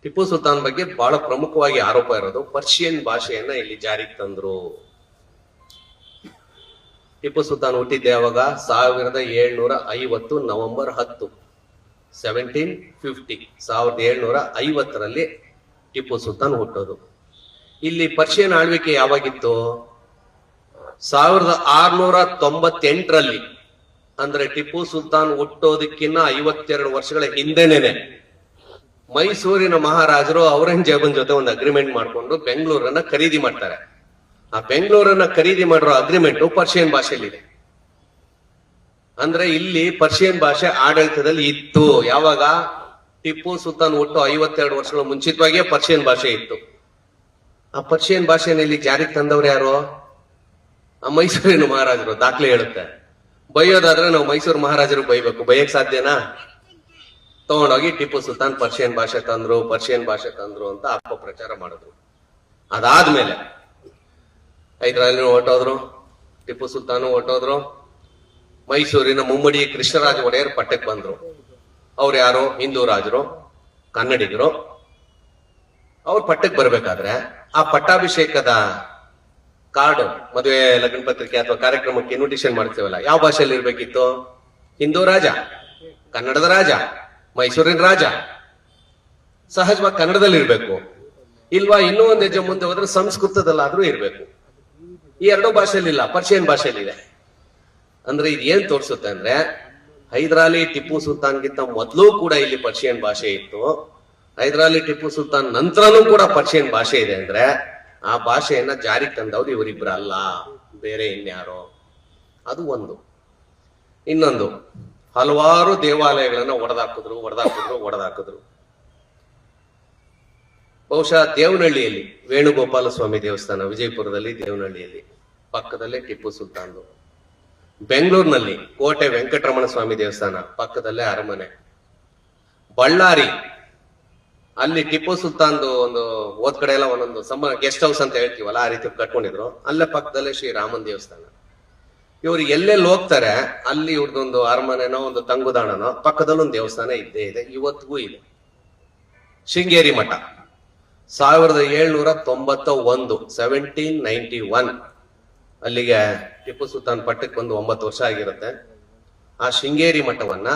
ಟಿಪ್ಪು ಸುಲ್ತಾನ್ ಬಗ್ಗೆ ಬಹಳ ಪ್ರಮುಖವಾಗಿ ಆರೋಪ ಇರೋದು ಪರ್ಷಿಯನ್ ಭಾಷೆಯನ್ನ ಇಲ್ಲಿ ಜಾರಿಗೆ ತಂದ್ರು. ಟಿಪ್ಪು ಸುಲ್ತಾನ್ ಹುಟ್ಟಿದ್ದೆ ಯಾವಾಗ? 1750 ನವೆಂಬರ್ 10, 1750. 1750ರಲ್ಲಿ ಟಿಪ್ಪು ಸುಲ್ತಾನ್ ಹುಟ್ಟೋದು. ಇಲ್ಲಿ ಪರ್ಷಿಯನ್ ಆಳ್ವಿಕೆ ಯಾವಾಗಿತ್ತು? 1698ರಲ್ಲಿ. ಅಂದ್ರೆ ಟಿಪ್ಪು ಸುಲ್ತಾನ್ ಹುಟ್ಟೋದಕ್ಕಿಂತ 52 ವರ್ಷಗಳ ಹಿಂದೆನೇನೆ ಮೈಸೂರಿನ ಮಹಾರಾಜರು ಔರಂಗಜೇಬನ್ ಜೊತೆ ಒಂದು ಅಗ್ರಿಮೆಂಟ್ ಮಾಡ್ಕೊಂಡು ಬೆಂಗಳೂರನ್ನ ಖರೀದಿ ಮಾಡ್ತಾರೆ. ಆ ಬೆಂಗಳೂರನ್ನ ಖರೀದಿ ಮಾಡಿರೋ ಅಗ್ರಿಮೆಂಟ್ ಪರ್ಷಿಯನ್ ಭಾಷೆಯಲ್ಲಿದೆ. ಅಂದ್ರೆ ಇಲ್ಲಿ ಪರ್ಷಿಯನ್ ಭಾಷೆ ಆಡಳಿತದಲ್ಲಿ ಇತ್ತು. ಯಾವಾಗ? ಟಿಪ್ಪು ಸುಲ್ತಾನ್ ಹುಟ್ಟು 52 ವರ್ಷಗಳ ಮುಂಚಿತವಾಗಿಯೇ ಪರ್ಷಿಯನ್ ಭಾಷೆ ಇತ್ತು. ಆ ಪರ್ಷಿಯನ್ ಭಾಷೆನಲ್ಲಿ ಜಾರಿಗೆ ತಂದವ್ರು ಯಾರು? ಆ ಮೈಸೂರಿನ ಮಹಾರಾಜರು. ದಾಖಲೆ ಹೇಳುತ್ತೆ. ಬೈಯೋದಾದ್ರೆ ನಾವು ಮೈಸೂರು ಮಹಾರಾಜರು ಬೈಬೇಕು. ಬೈಯಕ್ ಸಾಧ್ಯನಾ? ತಗೊಂಡೋಗಿ ಟಿಪ್ಪು ಸುಲ್ತಾನ್ ಪರ್ಷಿಯನ್ ಭಾಷೆ ತಂದ್ರು ಅಂತ ಅಪಪ್ರಚಾರ ಮಾಡಿದ್ರು. ಅದಾದ್ಮೇಲೆ ಹೈದರಾಲಿ ಹೊರಟೋದ್ರು, ಟಿಪ್ಪು ಸುಲ್ತಾನು ಹೊರಟೋದ್ರು. ಮೈಸೂರಿನ ಮುಮ್ಮಡಿ ಕೃಷ್ಣರಾಜ ಒಡೆಯರ್ ಪಟ್ಟಕ್ಕೆ ಬಂದ್ರು. ಅವ್ರು ಯಾರು? ಹಿಂದೂ ರಾಜರು, ಕನ್ನಡಿಗರು. ಅವ್ರು ಪಟ್ಟಕ್ಕೆ ಬರ್ಬೇಕಾದ್ರೆ ಆ ಪಟ್ಟಾಭಿಷೇಕದ ಕಾರ್ಡ್, ಮದುವೆ ಲಗ್ನ ಪತ್ರಿಕೆ ಅಥವಾ ಕಾರ್ಯಕ್ರಮಕ್ಕೆ ಇನ್ವಿಟೇಷನ್ ಮಾಡ್ತೇವಲ್ಲ, ಯಾವ ಭಾಷೆಯಲ್ಲಿ ಇರ್ಬೇಕಿತ್ತು? ಹಿಂದೂ ರಾಜ, ಕನ್ನಡದ ರಾಜ, ಮೈಸೂರಿನ ರಾಜ. ಸಹಜವಾಗಿ ಕನ್ನಡದಲ್ಲಿ ಇರ್ಬೇಕು. ಇಲ್ವಾ ಇನ್ನೂ ಒಂದ್ ಹೆಜ್ಜೆ ಮುಂದೆ ಹೋದ್ರೆ ಸಂಸ್ಕೃತದಲ್ಲಾದ್ರೂ ಇರ್ಬೇಕು. ಈ ಎರಡೂ ಭಾಷೆಯಲ್ಲಿ ಇಲ್ಲ, ಪರ್ಷಿಯನ್ ಭಾಷೆಯಲ್ಲಿದೆ. ಅಂದ್ರೆ ಇದು ಏನ್ ತೋರಿಸುತ್ತೆ ಅಂದ್ರೆ, ಹೈದರಾಲಿ ಟಿಪ್ಪು ಸುಲ್ತಾನ್ಗಿಂತ ಮೊದಲು ಕೂಡ ಇಲ್ಲಿ ಪರ್ಷಿಯನ್ ಭಾಷೆ ಇತ್ತು. ಹೈದರಾಲಿ ಟಿಪ್ಪು ಸುಲ್ತಾನ್ ನಂತರನೂ ಕೂಡ ಪರ್ಷಿಯನ್ ಭಾಷೆ ಇದೆ. ಅಂದ್ರೆ ಆ ಭಾಷೆಯನ್ನ ಜಾರಿಗೆ ತಂದವ್ರು ಇವರಿಬ್ರಲ್ಲ, ಬೇರೆ ಇನ್ಯಾರೋ. ಅದು ಒಂದು. ಇನ್ನೊಂದು, ಹಲವಾರು ದೇವಾಲಯಗಳನ್ನ ಒಡೆದಾಕಿದ್ರು. ಬಹುಶಃ ದೇವನಹಳ್ಳಿಯಲ್ಲಿ ವೇಣುಗೋಪಾಲ ಸ್ವಾಮಿ ದೇವಸ್ಥಾನ, ವಿಜಯಪುರದಲ್ಲಿ ದೇವನಹಳ್ಳಿಯಲ್ಲಿ ಪಕ್ಕದಲ್ಲೇ ಟಿಪ್ಪು ಸುಲ್ತಾನ್ದು. ಬೆಂಗಳೂರಿನಲ್ಲಿ ಕೋಟೆ ವೆಂಕಟರಮಣ ಸ್ವಾಮಿ ದೇವಸ್ಥಾನ, ಪಕ್ಕದಲ್ಲೇ ಅರಮನೆ. ಬಳ್ಳಾರಿ ಅಲ್ಲಿ ಟಿಪ್ಪು ಸುಲ್ತಾನ್ದು ಒಂದು ಓದ್ ಕಡೆ ಎಲ್ಲ ಒಂದೊಂದು ಗೆಸ್ಟ್ ಹೌಸ್ ಅಂತ ಹೇಳ್ತೀವಲ್ಲ, ಆ ರೀತಿ ಕಟ್ಕೊಂಡಿದ್ರು. ಅಲ್ಲೇ ಪಕ್ಕದಲ್ಲೇ ಶ್ರೀರಾಮನ್ ದೇವಸ್ಥಾನ. ಇವ್ರು ಎಲ್ಲೆಲ್ಲಿ ಹೋಗ್ತಾರೆ ಅಲ್ಲಿ ಇವ್ರದೊಂದು ಅರಮನೆನೋ ಒಂದು ತಂಗುದಾಣನೋ ಪಕ್ಕದಲ್ಲೊಂದು ದೇವಸ್ಥಾನ ಇದ್ದೇ ಇದೆ, ಇವತ್ತಿಗೂ ಇದೆ. ಶೃಂಗೇರಿ ಮಠ 1791, 1791 ಅಲ್ಲಿಗೆ ಟಿಪ್ಪು ಸುಲ್ತಾನ್ ಪಟ್ಟಕ್ಕೆ ಬಂದು 9 ವರ್ಷ ಆಗಿರುತ್ತೆ. ಆ ಶೃಂಗೇರಿ ಮಠವನ್ನ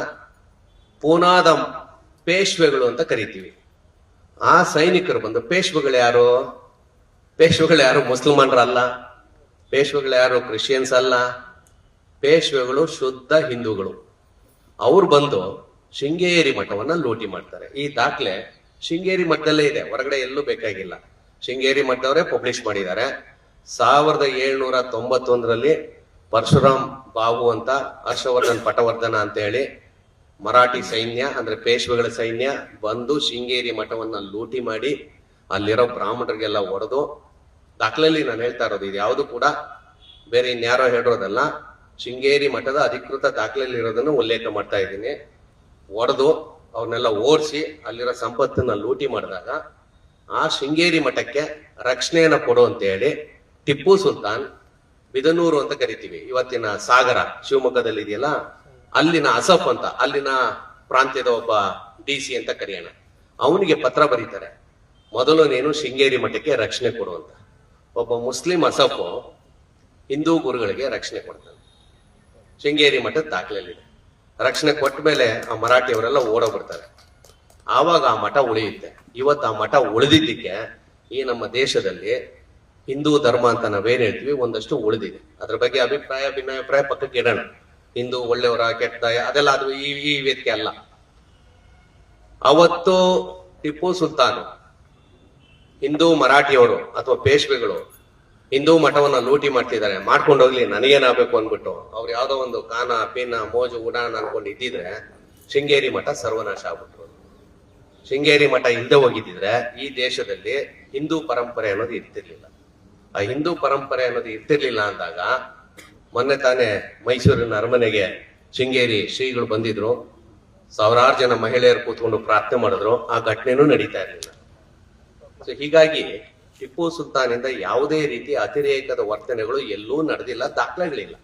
ಪೂನಾದ ಪೇಶ್ವೆಗಳು ಅಂತ ಕರಿತೀವಿ. ಆ ಸೈನಿಕರು ಬಂದು, ಪೇಶ್ವೆಗಳು ಯಾರು? ಮುಸಲ್ಮಾನರಲ್ಲ. ಪೇಶ್ವೆಗಳು ಯಾರು? ಕ್ರಿಶ್ಚಿಯನ್ಸ್ ಅಲ್ಲ. ಪೇಶ್ವೆಗಳು ಶುದ್ಧ ಹಿಂದೂಗಳು. ಅವ್ರು ಬಂದು ಶೃಂಗೇರಿ ಮಠವನ್ನ ಲೂಟಿ ಮಾಡ್ತಾರೆ. ಈ ದಾಖಲೆ ಶೃಂಗೇರಿ ಮಠದಲ್ಲೇ ಇದೆ, ಹೊರಗಡೆ ಎಲ್ಲೂ ಬೇಕಾಗಿಲ್ಲ. ಶೃಂಗೇರಿ ಮಠದವರೇ ಪಬ್ಲಿಷ್ ಮಾಡಿದ್ದಾರೆ. 1791ರಲ್ಲಿ ಪರಶುರಾಮ್ ಬಾಬು ಅಂತ, ಹರ್ಷವರ್ಧನ್ ಪಟವರ್ಧನ ಅಂತ ಹೇಳಿ ಮರಾಠಿ ಸೈನ್ಯ, ಅಂದ್ರೆ ಪೇಶ್ವೆಗಳ ಸೈನ್ಯ ಬಂದು ಶೃಂಗೇರಿ ಮಠವನ್ನ ಲೂಟಿ ಮಾಡಿ ಅಲ್ಲಿರೋ ಬ್ರಾಹ್ಮಣರಿಗೆಲ್ಲ ಹೊಡೆದು, ದಾಖಲೆಯಲ್ಲಿ ನಾನು ಹೇಳ್ತಾ ಇರೋದು, ಇದು ಯಾವುದು ಕೂಡ ಬೇರೆ ಇನ್ಯಾರೋ ಹೇಳಿರೋದಲ್ಲ, ಶೃಂಗೇರಿ ಮಠದ ಅಧಿಕೃತ ದಾಖಲೆಯಲ್ಲಿ ಇರೋದನ್ನು ಉಲ್ಲೇಖ ಮಾಡ್ತಾ ಇದ್ದೀನಿ. ಹೊಡೆದು ಅವ್ರನ್ನೆಲ್ಲ ಓಡಿಸಿ ಅಲ್ಲಿರೋ ಸಂಪತ್ತನ್ನ ಲೂಟಿ ಮಾಡಿದಾಗ ಆ ಶೃಂಗೇರಿ ಮಠಕ್ಕೆ ರಕ್ಷಣೆಯನ್ನ ಕೊಡು ಅಂತ ಹೇಳಿ ಟಿಪ್ಪು ಸುಲ್ತಾನ್ ಬಿದನೂರು ಅಂತ ಕರಿತೀವಿ, ಇವತ್ತಿನ ಸಾಗರ ಶಿವಮೊಗ್ಗದಲ್ಲಿ ಇದೆಯಲ್ಲ, ಅಲ್ಲಿನ ಅಸಫ್ ಅಂತ, ಅಲ್ಲಿನ ಪ್ರಾಂತ್ಯದ ಒಬ್ಬ DC ಅಂತ ಕರೆಯೋಣ, ಅವನಿಗೆ ಪತ್ರ ಬರೀತಾರೆ, ಮೊದಲು ನೀನು ಶೃಂಗೇರಿ ಮಠಕ್ಕೆ ರಕ್ಷಣೆ ಕೊಡು ಅಂತ. ಒಬ್ಬ ಮುಸ್ಲಿಂ ಅಸಫ್ ಹಿಂದೂ ಗುರುಗಳಿಗೆ ರಕ್ಷಣೆ ಕೊಡ್ತಾನೆ. ಶೃಂಗೇರಿ ಮಠದ ದಾಖಲೆಯಲ್ಲಿದೆ. ರಕ್ಷಣೆ ಕೊಟ್ಟ ಮೇಲೆ ಆ ಮರಾಠಿಯವರೆಲ್ಲ ಓಡೋಗ್ಬಿಡ್ತಾರೆ. ಆವಾಗ ಆ ಮಠ ಉಳಿಯುತ್ತೆ. ಇವತ್ತು ಆ ಮಠ ಉಳಿದಿದ್ದಕ್ಕೆ ಈ ನಮ್ಮ ದೇಶದಲ್ಲಿ ಹಿಂದೂ ಧರ್ಮ ಅಂತ ನಾವೇನ್ ಹೇಳ್ತೀವಿ ಒಂದಷ್ಟು ಉಳಿದಿದೆ. ಅದ್ರ ಬಗ್ಗೆ ಅಭಿಪ್ರಾಯ ಭಿನ್ನಾಭಿಪ್ರಾಯ ಪಕ್ಕಕ್ಕೆ ಇಡೋಣ. ಹಿಂದೂ ಒಳ್ಳೆಯವರ ಕೆಟ್ಟ ಅದೆಲ್ಲ ಅದು ಈ ವೇದಿಕೆ ಅಲ್ಲ. ಅವತ್ತು ಟಿಪ್ಪು ಸುಲ್ತಾನು ಹಿಂದೂ ಮರಾಠಿಯವರು ಅಥವಾ ಪೇಶ್ವೆಗಳು ಹಿಂದೂ ಮಠವನ್ನ ಲೂಟಿ ಮಾಡ್ತಿದ್ದಾರೆ, ಮಾಡ್ಕೊಂಡು ಹೋಗ್ಲಿ ನನಗೇನಾಗಬೇಕು ಅಂದ್ಬಿಟ್ಟು ಅವ್ರು ಯಾವ್ದೋ ಒಂದು ಕಾನ ಪೀನ ಮೋಜು ಉಡಾಣ ಅನ್ಕೊಂಡು ಇದ್ದಿದ್ರೆ ಶೃಂಗೇರಿ ಮಠ ಸರ್ವನಾಶ ಆಗ್ಬಿಟ್ರು. ಶೃಂಗೇರಿ ಮಠ ಇಲ್ಲದೆ ಹೋಗಿದ್ದಿದ್ರೆ ಈ ದೇಶದಲ್ಲಿ ಹಿಂದೂ ಪರಂಪರೆ ಅನ್ನೋದು ಇರ್ತಿರ್ಲಿಲ್ಲ. ಆ ಹಿಂದೂ ಪರಂಪರೆ ಅನ್ನೋದು ಇರ್ತಿರ್ಲಿಲ್ಲ ಅಂದಾಗ ಮೊನ್ನೆ ತಾನೇ ಮೈಸೂರಿನ ಅರಮನೆಗೆ ಶೃಂಗೇರಿ ಶ್ರೀಗಳು ಬಂದಿದ್ರು, ಸಾವಿರಾರು ಜನ ಮಹಿಳೆಯರು ಕೂತ್ಕೊಂಡು ಪ್ರಾರ್ಥನೆ ಮಾಡಿದ್ರು. ಆ ಘಟನೆನೂ ನಡೀತಾ ಇರಲಿಲ್ಲ. ಸೊ ಹೀಗಾಗಿ ಟಿಪ್ಪು ಸುಲ್ತಾನಿಂದ ಯಾವುದೇ ರೀತಿ ಅತಿರೇಕದ ವರ್ತನೆಗಳು ಎಲ್ಲೂ ನಡೆದಿಲ್ಲ, ದಾಖಲೆಗಳಿಲ್ಲ.